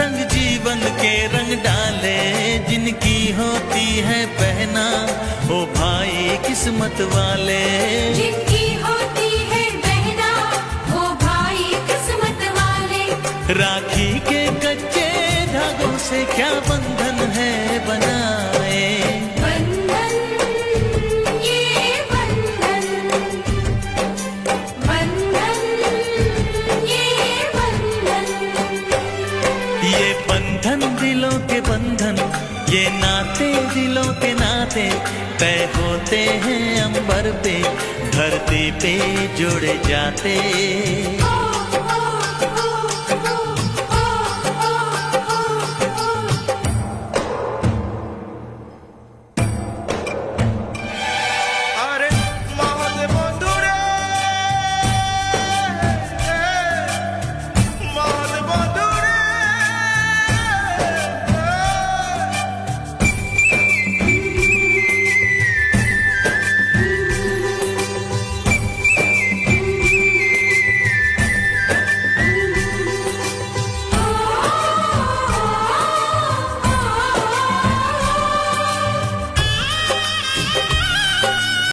रंग जीवन के रंग डाले जिनकी होती है पहना, ओ भाई किस्मत वाले। जिनकी होती है बहना, ओ भाई किस्मत वाले। राखी के कच्चे धागों से क्या बंधन है बनाए, बंधन ये बंधन, बंधन ये बंधन। ये बंधन दिलों के बंधन, ये नाते दिलों के नाते तय होते हैं अंबर पे, धरती पे जोड़े जाते।